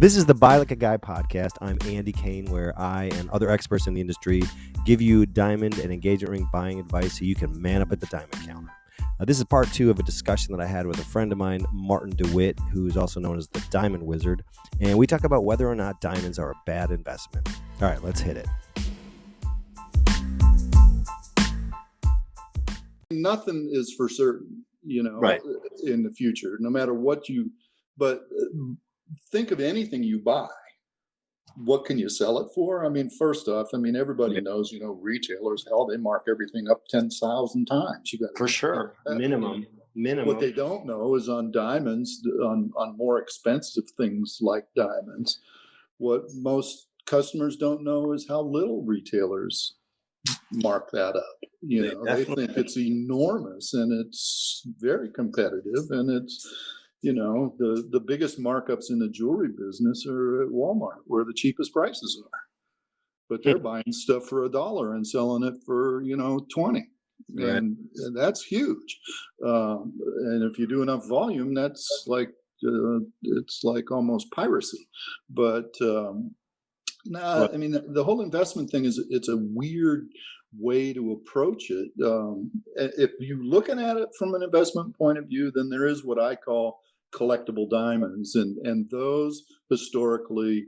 This is the Buy Like a Guy podcast. I'm Andy Kane, where I and other experts in the industry give you diamond and engagement ring buying advice so you can man up at the diamond counter. This is part 2 of a discussion that I had with a friend of mine, Maarten de Witte, who is also known as the Diamond Wizard, and we talk about whether or not diamonds are a bad investment. All right, let's hit it. Nothing is for certain, Right. in the future, no matter what but think of anything you buy. What can you sell it for? I mean, first off, everybody knows, retailers, hell, they mark everything up 10,000 times. You got For sure. Minimum. What they don't know is on diamonds, on more expensive things like diamonds, what most customers don't know is how little retailers mark that up. They think it's enormous, and it's very competitive, and it's, the biggest markups in the jewelry business are at Walmart, where the cheapest prices are. But they're buying stuff for $1 and selling it for, 20. Right. And that's huge. And if you do enough volume, that's like, it's like almost piracy. But the whole investment thing it's a weird way to approach it. If you're looking at it from an investment point of view, then there is what I call collectible diamonds, and those historically,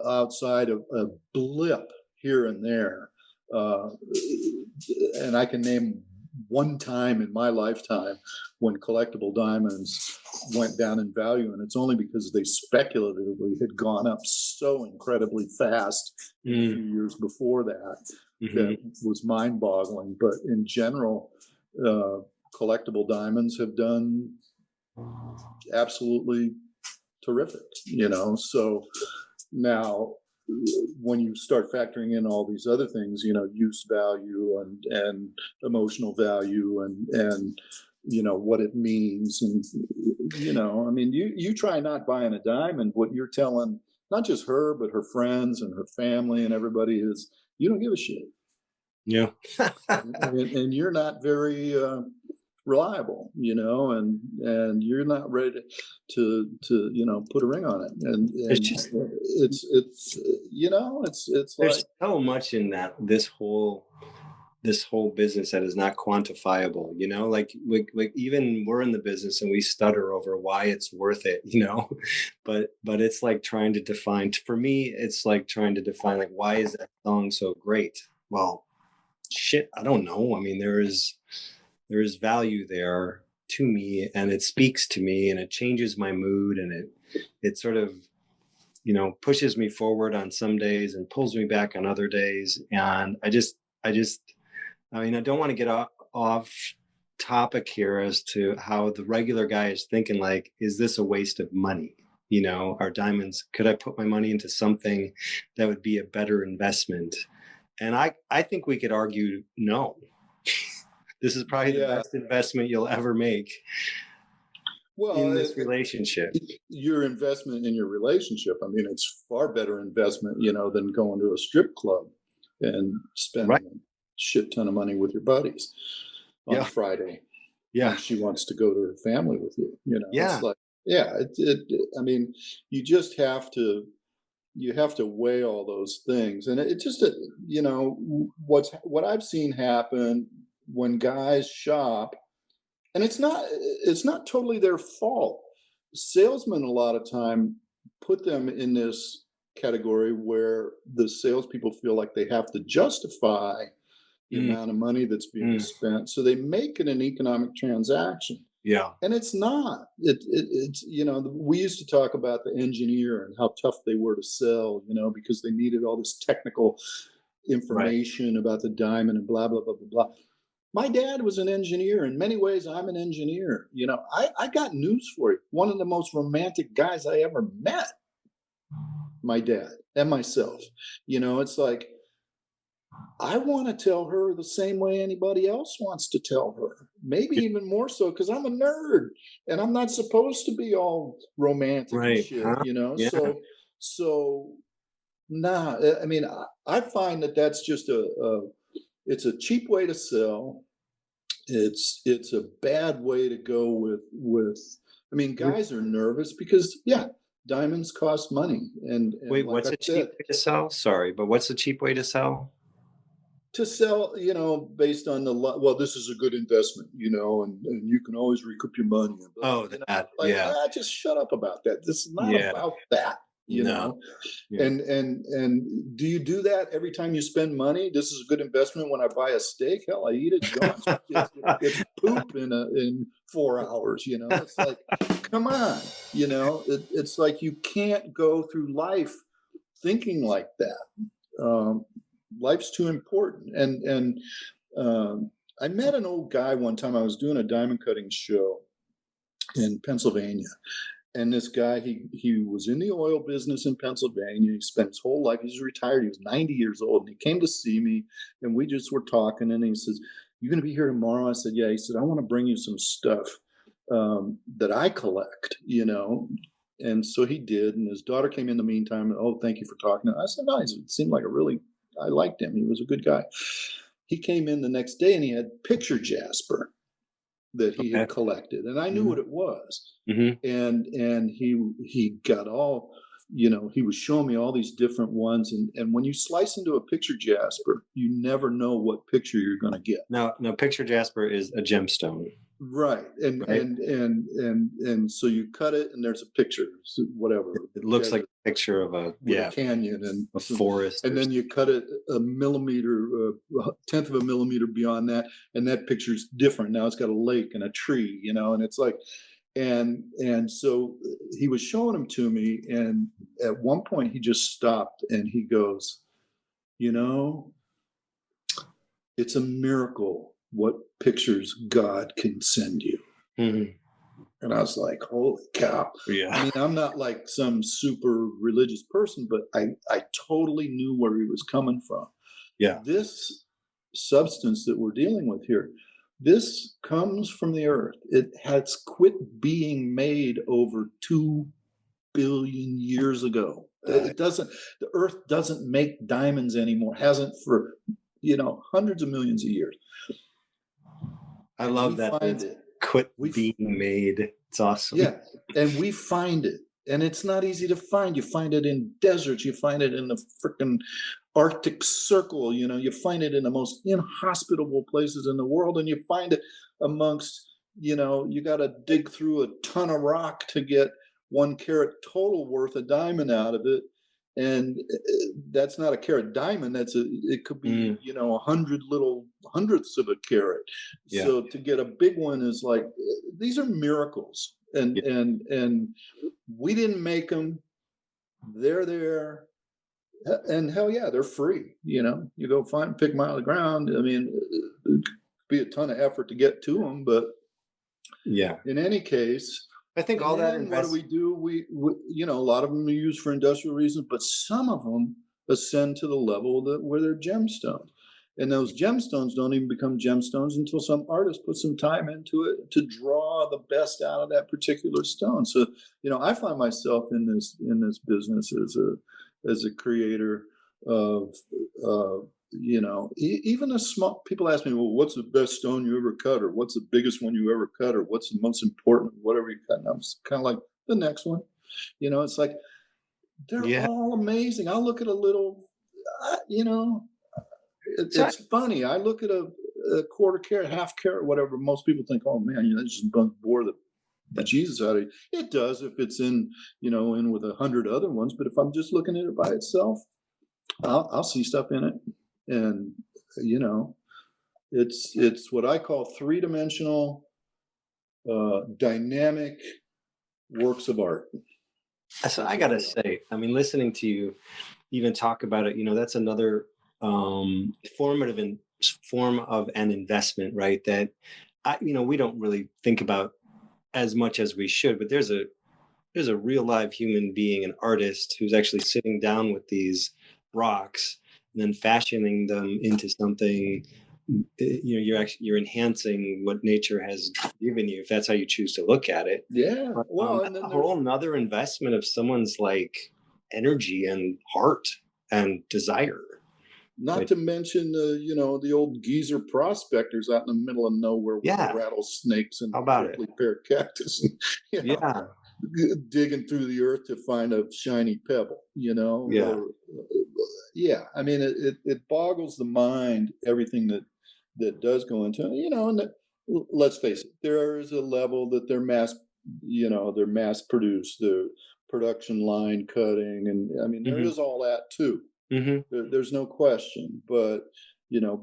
outside of a blip here and there, and I can name one time in my lifetime when collectible diamonds went down in value, and it's only because they speculatively had gone up so incredibly fast a few years before that. That was mind-boggling. But in general, collectible diamonds have done absolutely terrific, So now, when you start factoring in all these other things, use value and emotional value and what it means, and you try not buying a diamond, what you're telling not just her but her friends and her family and everybody is, you don't give a shit. Yeah. and you're not very reliable, and you're not ready to put a ring on it. And It's just, it's there's like so much in that, this whole business that is not quantifiable, like even we're in the business and we stutter over why it's worth it, but it's like trying to define, for me, it's like trying to define, like, why is that song so great? Well, shit, I don't know. There is value there to me, and it speaks to me, and it changes my mood, and it sort of, pushes me forward on some days and pulls me back on other days. And I don't want to get off topic here as to how the regular guy is thinking, like, is this a waste of money? Our diamonds, could I put my money into something that would be a better investment? And I think we could argue, no. This is probably the best investment you'll ever make in this relationship. Your investment in your relationship, it's far better investment, than going to a strip club and spending a shit ton of money with your buddies on Friday. Yeah. And she wants to go to her family with you, Yeah. It's like, you just have to, weigh all those things. And it just, what I've seen happen when guys shop, and it's not totally their fault. Salesmen a lot of time put them in this category where the salespeople feel like they have to justify the amount of money that's being spent, so they make it an economic transaction. Yeah. And it's not. It's we used to talk about the engineer and how tough they were to sell, because they needed all this technical information about the diamond and blah, blah, blah, blah, blah. My dad was an engineer. In many ways, I'm an engineer. I got news for you. One of the most romantic guys I ever met, my dad and myself. It's like, I want to tell her the same way anybody else wants to tell her. Maybe even more so, because I'm a nerd and I'm not supposed to be all romantic and shit, Yeah. So nah. I find that that's just it's a cheap way to sell. It's a bad way to go with. Guys are nervous because diamonds cost money, and Wait, like what's I a cheap said, way to sell? Sorry, but what's a cheap way to sell? to sell, based on well, this is a good investment, and you can always recoup your money, and blah, Oh, that. like, Yeah. just shut up about that. This is not Yeah. about that, you No. know. Yeah. And do you do that every time you spend money? This is a good investment. When I buy a steak, hell, I eat it gone. It's poop in 4 hours. It's like, come on. It's like you can't go through life thinking like that. Life's too important. And I met an old guy one time. I was doing a diamond cutting show in Pennsylvania. And this guy, he was in the oil business in Pennsylvania. He spent his whole life. He's retired. He was 90 years old, and he came to see me, and we just were talking. And he says, "You going to be here tomorrow?" I said, "Yeah." He said, "I want to bring you some stuff that I collect." And so he did. And his daughter came in the meantime. "Oh, thank you for talking." I said, "No." It seemed like I liked him. He was a good guy. He came in the next day, and he had picture jasper that he Okay. had collected, and I knew Mhm. what it was. Mhm. And he got all, he was showing me all these different ones, and when you slice into a picture jasper, you never know what picture you're going to get. Now, picture jasper is a gemstone, Right. and right? and and and so you cut it, and there's a picture, whatever, It looks like desert a picture of a with a yeah, canyon, and a forest and or then you cut it a millimeter, a tenth of a millimeter beyond that, and that picture's different. Now it's got a lake and a tree, and it's like, and so he was showing them to me, and at one point he just stopped and he goes, you know, it's a miracle what pictures God can send you. Mhm. And I was like, holy cow. I Yeah. mean, I'm not like some super religious person, but I totally knew where he was coming from. Yeah. This substance that we're dealing with here, this comes from the earth. It has quit being made over 2 billion years ago. Uh, The earth doesn't make diamonds anymore, hasn't for, hundreds of millions of years. I And we love that find it's it. quit We being made. It's awesome. Yeah, and we find it, and it's not easy to find. You find it in deserts. You find it in the freaking Arctic Circle. You find it in the most inhospitable places in the world, and you find it amongst. You got to dig through a ton of rock to get 1 carat total worth of diamond out of it, and that's not a carat diamond. It could be Mm, 100 little hundredths of a carat. yeah. So to get a big one is like, these are miracles, and Yeah. and we didn't make them. They're there, and hell yeah, they're free. You go pick them out of the ground. I mean, it could be a ton of effort to get to them, but Yeah. in any case. I think And all that then what do we do? A lot of them are used for industrial reasons, but some of them ascend to the level where they're gemstones. And those gemstones don't even become gemstones until some artist puts some time into it to draw the best out of that particular stone. So, I find myself in this business as a creator of even a small. People ask me, well, what's the best stone you ever cut, or what's the biggest one you ever cut, or what's the most important, whatever you cut. And I'm kind of like, the next one. It's like, they're Yeah. all amazing. I'll look at a little, So it's funny. I look at a quarter carat, half carat, whatever. Most people think, oh man, that just bore the Jesus out of it. It does if it's in with 100 other ones. But if I'm just looking at it by itself, I'll see stuff in it, and you know, it's what I call three-dimensional, dynamic works of art. so I That's what gotta they are. say, I mean, listening to you even talk about it, that's another formative form of an investment, right? That we don't really think about as much as we should, but there's a real live human being, an artist who's actually sitting down with these rocks and then fashioning them into something. You're enhancing what nature has given you, if that's how you choose to look at it. Yeah. But Well, and that's then a there's whole nother investment of someone's like energy and heart and desire. not But to mention the old geezer prospectors out in the middle of nowhere with the yeah, rattlesnakes and how the about it? prickly pear cactus. you know, Yeah, digging through the earth to find a shiny pebble, Yeah. or yeah, I mean, it boggles the mind, everything that does go into it, and let's face it, there is a level that they're mass produced, the production line cutting, and I mean, there Hmm. is all that too. Hmm. There's no question, but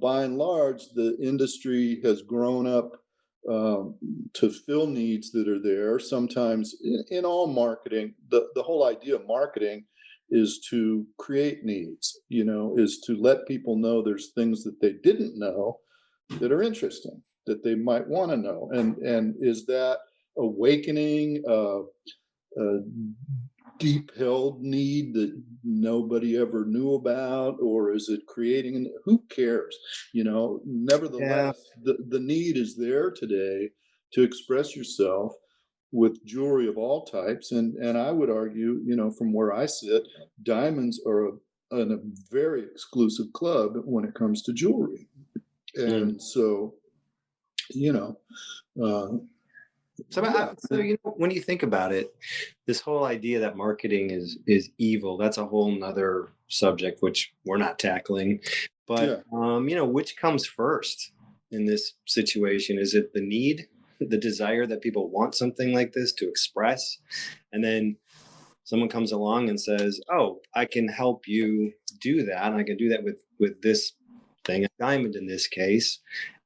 by and large, the industry has grown up um, to fill needs that are there. Sometimes, in all marketing, the whole idea of marketing is to create needs. Is to let people know there's things that they didn't know that are interesting, that they might want to know, and is that awakening a deep held need that nobody ever knew about, or is it creating, who cares? Yeah. Nevertheless, the need is there today to express yourself with jewelry of all types, and I would argue, from where I sit, diamonds are a very exclusive club when it comes to jewelry. Mm. And so, you know uh, yeah. So when you think about it, this whole idea that marketing is evil, that's a whole nother subject which we're not tackling. But Yeah. which comes first in this situation? Is it the need, the desire that people want something like this to express, and then someone comes along and says, "Oh, I can help you do that. And I can do that with this thing, a diamond in this case."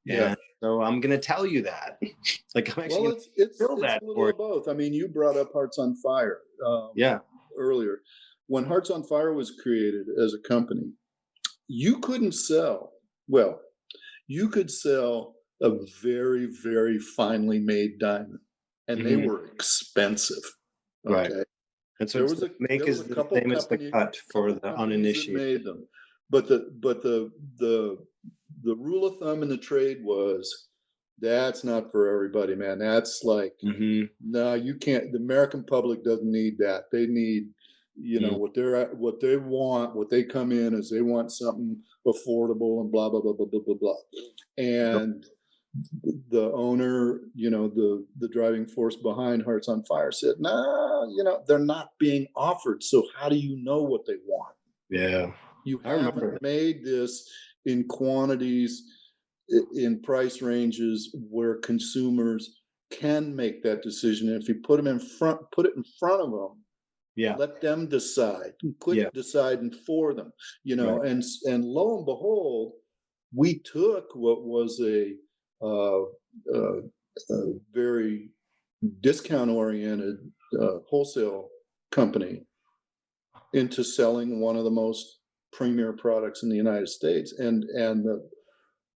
Yeah. And so I'm going to tell you that. Like I'm actually Well, going to it's fill it's a that little for of both. I mean, you brought up Hearts on Fire you. Yeah. earlier. When Hearts on Fire was created as a company, you couldn't sell. Well, you could sell a very, very finely made diamond, and they Hmm. were expensive. Right. Okay, And so there it's was the a make there was is a the same as the cut for couple the companies that uninitiated. made them, but the rule of thumb in the trade was that's not for everybody, man. That's like, Hmm. no, you can't. The American public doesn't need that. They need, what they want. What they come in is they want something affordable and blah blah blah blah blah blah blah. Yep. And the owner, the driving force behind Hearts on Fire said, "Nah, they're not being offered. So how do you know what they want? Yeah. You I remember haven't made this in quantities, in price ranges where consumers can make that decision. And if you put it in front of them, Yeah. let them decide, Yeah. quit deciding for them, Right. and lo and behold, we took what was uh, uh, a very discount oriented wholesale company into selling one of the most premier products in the United States, and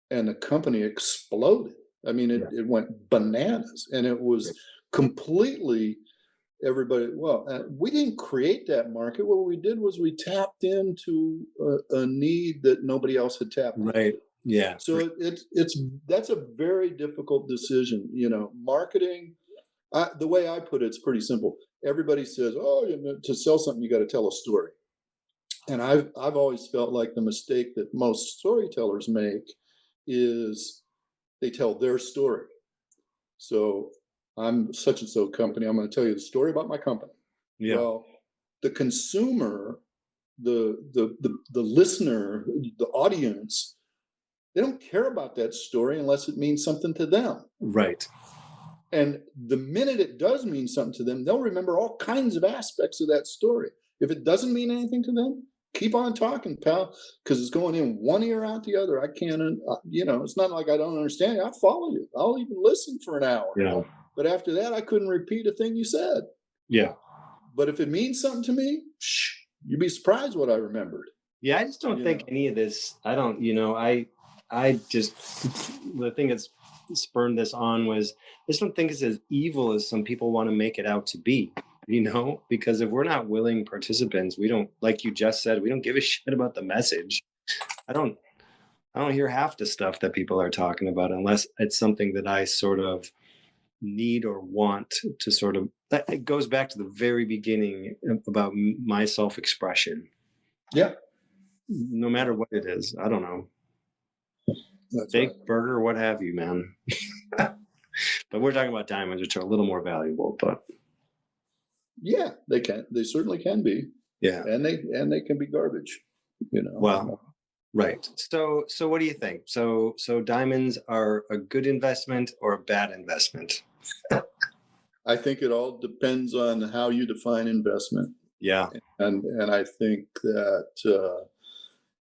the company exploded. I mean, Yeah. it went bananas, and it was completely everybody. Well, we didn't create that market. What we did was we tapped into a need that nobody else had tapped Right. into. Yeah. So it's that's a very difficult decision. Marketing. The way I put it's pretty simple. Everybody says, "Oh, to sell something, you got to tell a story." And I've always felt like the mistake that most storytellers make is they tell their story. So I'm such and so company. I'm going to tell you the story about my company. Yeah. Well, the consumer, the listener, the audience, they don't care about that story unless it means something to them. Right. And the minute it does mean something to them, they'll remember all kinds of aspects of that story. If it doesn't mean anything to them, keep on talking, pal, because it's going in one ear out the other. I can't, it's not like I don't understand you. I follow you. I'll even listen for an hour. Yeah. But after that, I couldn't repeat a thing you said. Yeah. But if it means something to me, you'd be surprised what I remembered. Yeah. I just don't You think know, any of this. I don't. I just the thing that's spurned this on was I just don't think it's as evil as some people want to make it out to be. Because if we're not willing participants, we don't, like you just said, we don't give a shit about the message. I don't. I don't hear half the stuff that people are talking about unless it's something that I sort of need or want to sort of. It goes back to the very beginning about my self-expression. yeah, No matter what it is, I don't know, that's right. steak, burger, what have you, man. But we're talking about diamonds, which are a little more valuable. But Yeah, they can. They certainly can be, Yeah. and they can be garbage. You know, Well, right. So what do you think? So diamonds are a good investment or a bad investment? I think it all depends on how you define investment, Yeah. and I think that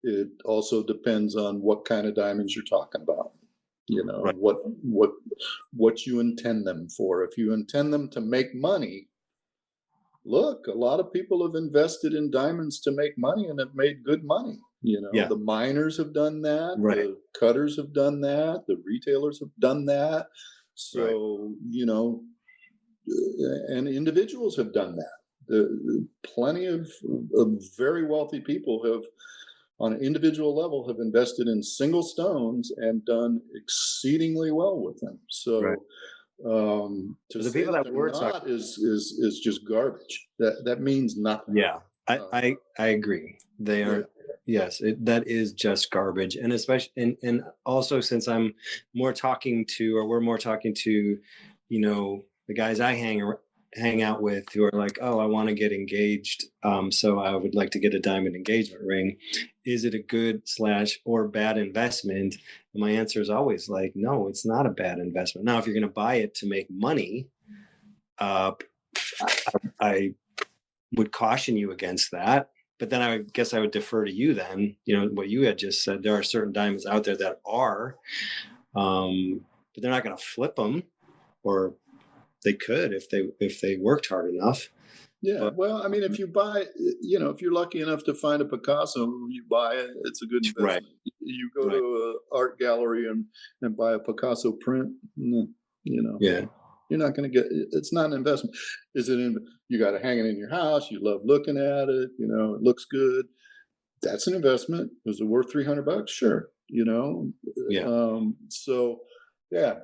it also depends on what kind of diamonds you're talking about. You know Right. what you intend them for. If you intend them to make money, look, a lot of people have invested in diamonds to make money and have made good money. You know, Yeah. the miners have done that, Right. the cutters have done that, the retailers have done that. Right. So, you know, and individuals have done that. Plenty of very wealthy people have, on an individual level, have invested in single stones and done exceedingly well with them. Right. So to But the say people that that they're we're talking, not is just garbage. That means nothing. yeah, I Uh, I, I agree. They yeah, are, yes, that is just garbage. And especially, and also since I'm more talking to, or we're more talking to, the guys I hang out with who are like, oh, I want to get engaged. So I would like to get a diamond engagement ring. Is it a good slash or bad investment? And my answer is always like, no, it's not a bad investment. Now, if you're going to buy it to make money, uh, I would caution you against that. But then I guess I would defer to you then, what you had just said. There are certain diamonds out there that are, but they're not going to flip them, or they could if they worked hard enough. yeah. But Well, I mean, if you buy, you know, if you're lucky enough to find a Picasso, you buy it. It's a good right, investment. You go right, to an art gallery and buy a Picasso print. You know, yeah, you're not going to get. It's not an investment. Is it in? You got to hang it in your house. You love looking at it. You know, it looks good. That's an investment. Is it worth $300? Sure. You know, yeah, so yeah,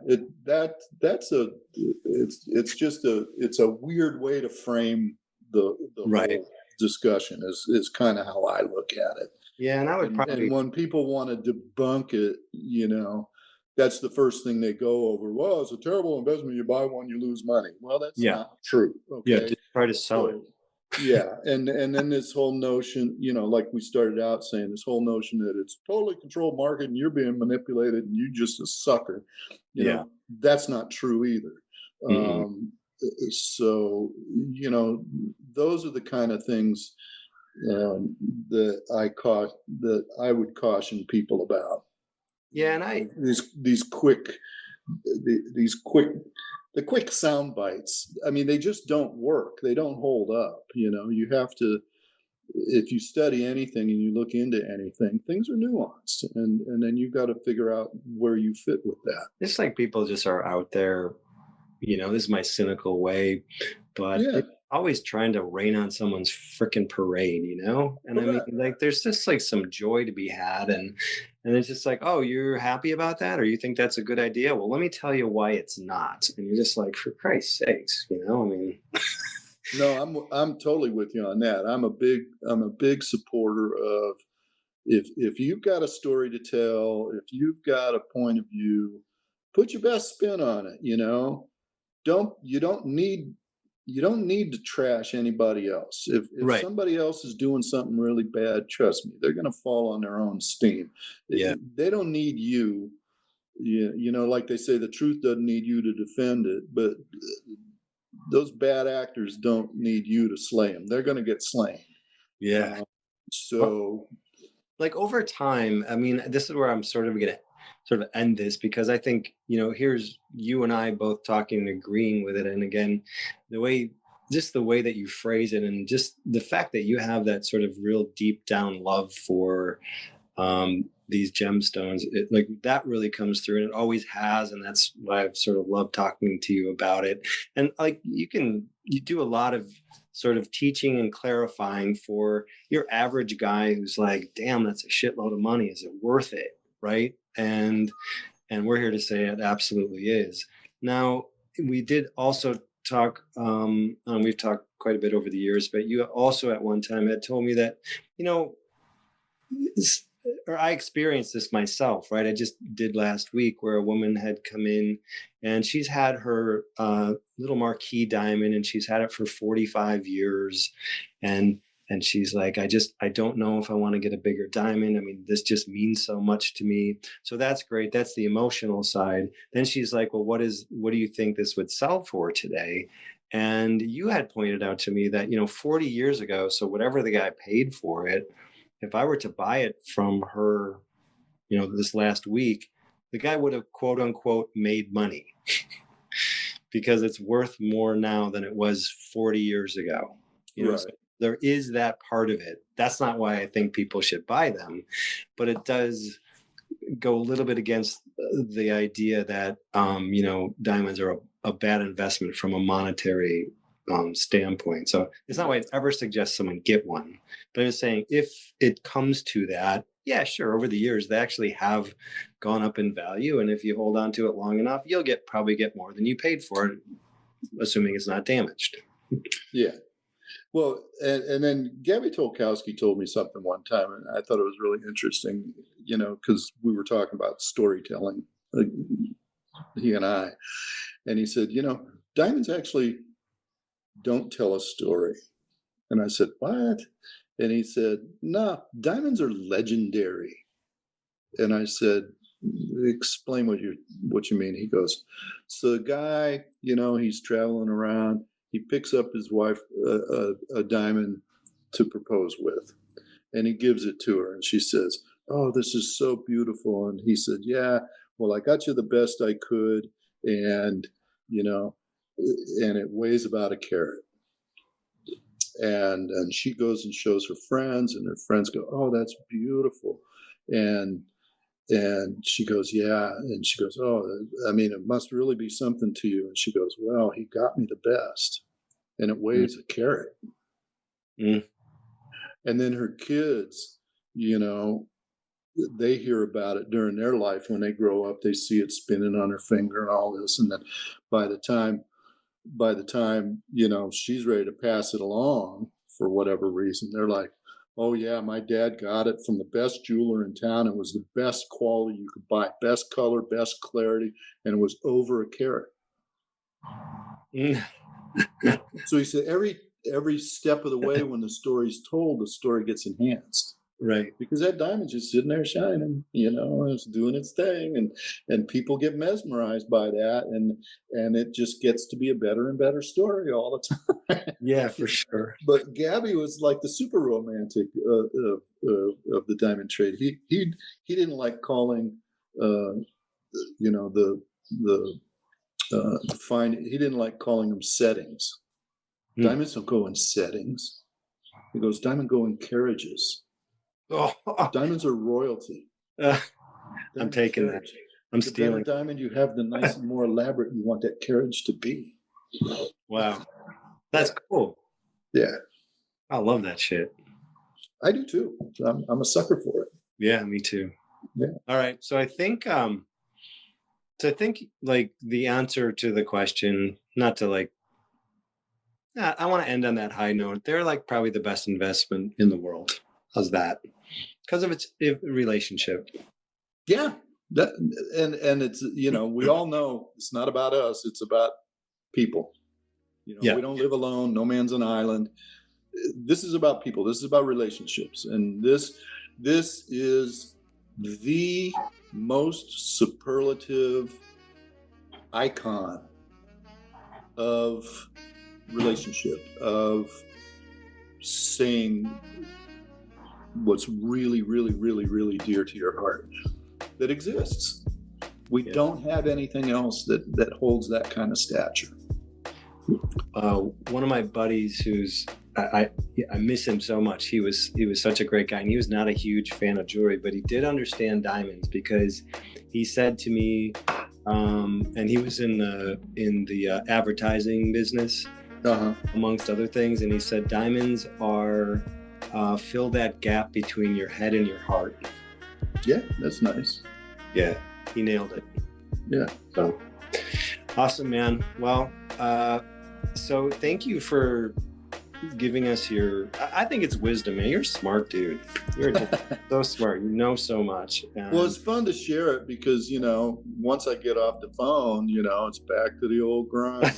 that's a it's just it's a weird way to frame the right, whole discussion is kind of how I look at it. yeah. And I would And probably, when people want to debunk it, you know, that's the first thing they go over. Well, it's a terrible investment. You buy one, you lose money. Well, that's yeah, not true. yeah, Okay. just try to sell it. So yeah, and then this whole notion, you know, like we started out saying, this whole notion that it's totally controlled market and you're being manipulated and you just a sucker, you Yeah. know, that's not true either. Mm-mm. Um, so you know, those are the kind of things um, that that I would caution people about. Yeah, You and I, know, these quick these quick the quick sound bites. I mean, they just don't work. They don't hold up. You know, you have to, if you study anything and you look into anything, things are nuanced, and then you've got to figure out where you fit with that. it's like people just are out there, this is my cynical way, but Yeah, they're always trying to rain on someone's freaking parade, And I mean, correct. like, there's just like some joy to be had, and it's just like, oh, you're happy about that, or you think that's a good idea? Well, let me tell you why it's not. And you're just like, for Christ's sakes, I mean, No, I'm totally with you on that. I'm a big supporter of, if you've got a story to tell, if you've got a point of view, put your best spin on it. You know, don't you don't need you don't need to trash anybody else. If right? somebody else is doing something really bad, trust me, they're going to fall on their own steam. Yeah, They don't need you. You know, like they say, the truth doesn't need you to defend it, but those bad actors don't need you to slay them. They're going to get slain. yeah. Uh, Well, so like over time, I mean, this is where I'm sort of gonna sort of end this, because I think, here's you and I both talking and agreeing with it. And again, the way just the way that you phrase it, and just the fact that you have that sort of real deep down love for these gemstones, like that really comes through, and it always has. And that's why I've sort of loved talking to you about it. And like, you do a lot of sort of teaching and clarifying for your average guy who's like, damn, that's a shitload of money, is it worth it, right? And we're here to say it absolutely is. Now, we did also talk, we've talked quite a bit over the years, but you also at one time had told me that, you know or I experienced this myself, right? I just did last week where a woman had come in and she's had her little marquee diamond and she's had it for 45 years. And she's like, I don't know if I want to get a bigger diamond. I mean, this just means so much to me. So that's great. That's the emotional side. Then she's like, well, what do you think this would sell for today? And you had pointed out to me that, 40 years ago, so whatever the guy paid for it, if I were to buy it from her, this last week, the guy would have quote unquote made money because it's worth more now than it was 40 years ago. Right. So there is that part of it. That's not why I think people should buy them, but it does go a little bit against the idea that, diamonds are a bad investment from a monetary standpoint. So it's not why I'd ever suggest someone get one, but I'm just saying if it comes to that, yeah, sure. Over the years, they actually have gone up in value, and if you hold on to it long enough, you'll probably get more than you paid for it, assuming it's not damaged. Yeah. Well, and then Gabby Tolkowski told me something one time, and I thought it was really interesting, because we were talking about storytelling, he and I, and he said, diamonds actually don't tell a story. And I said, what? And he said, no, diamonds are legendary. And I said, explain what you mean. He goes, so the guy, he's traveling around. He picks up his wife a diamond to propose with, and he gives it to her. And she says, oh, this is so beautiful. And he said, yeah, well, I got you the best I could. And, and it weighs about a carat. And she goes and shows her friends, and her friends go, oh, that's beautiful. And she goes, yeah. And she goes, oh, I mean, it must really be something to you. And she goes, well, he got me the best. And it weighs a carat. Mm. And then her kids, they hear about it during their life. When they grow up, they see it spinning on her finger and all this. And then by the time, she's ready to pass it along for whatever reason, they're like, oh yeah, my dad got it from the best jeweler in town. It was the best quality you could buy, best color, best clarity, and it was over a carat. So he said every step of the way when the story's told, the story gets enhanced. Right. Because that diamond's just sitting there shining, it's doing its thing, and people get mesmerized by that, and it just gets to be a better and better story all the time. Yeah, for sure. But Gabby was like the super romantic of the diamond trade. He didn't like calling, he didn't like calling them settings. Diamonds don't go in settings. He goes, diamond go in carriages. Oh. Diamonds are royalty. I'm taking that. I'm stealing. The better diamond you have, the nicer, more elaborate you want that carriage to be. Wow. That's cool. Yeah. I love that shit. I do too. I'm a sucker for it. Yeah, me too. Yeah. All right. So I think like the answer to the question, not to like, I want to end on that high note. They're like probably the best investment in the world. How's that? Because of its relationship. Yeah. And it's, we all know it's not about us. It's about people. We don't live alone. No man's an island. This is about people. This is about relationships. And this is the most superlative icon of relationship, of saying what's really, really, really, really dear to your heart that exists. We don't have anything else that holds that kind of stature. One of my buddies who's I miss him so much. He was such a great guy, and he was not a huge fan of jewelry, but he did understand diamonds because he said to me, and he was in the advertising business, amongst other things, and he said diamonds are fill that gap between your head and your heart. Yeah, that's nice. Yeah, he nailed it. Yeah. So awesome, man. Well, so thank you for giving us I think it's wisdom, man. You're a smart dude. You're just so smart. You know so much. Well, it's fun to share it because, once I get off the phone, it's back to the old grind.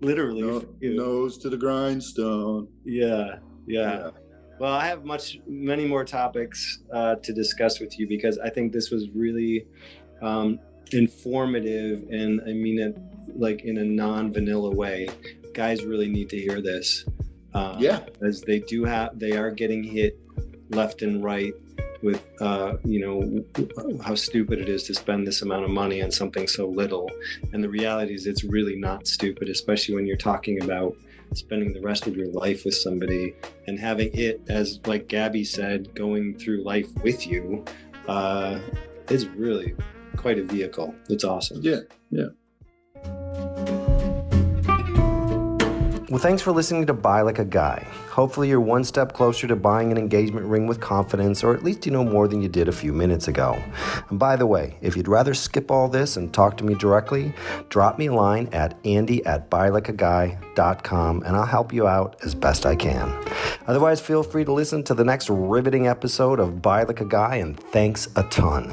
Literally. Nose to the grindstone. Yeah. Well, I have many more topics to discuss with you, because I think this was really informative, and I mean it like in a non-vanilla way. Guys really need to hear this. As they are getting hit left and right with how stupid it is to spend this amount of money on something so little. And the reality is it's really not stupid, especially when you're talking about spending the rest of your life with somebody and having it, as like Gabby said, going through life with you is really quite a vehicle. It's awesome. Yeah. Well, thanks for listening to Buy Like a Guy. Hopefully you're one step closer to buying an engagement ring with confidence, or at least you know more than you did a few minutes ago. And by the way, if you'd rather skip all this and talk to me directly, drop me a line at andy@buylikeaguy.com and I'll help you out as best I can. Otherwise, feel free to listen to the next riveting episode of Buy Like a Guy, and thanks a ton.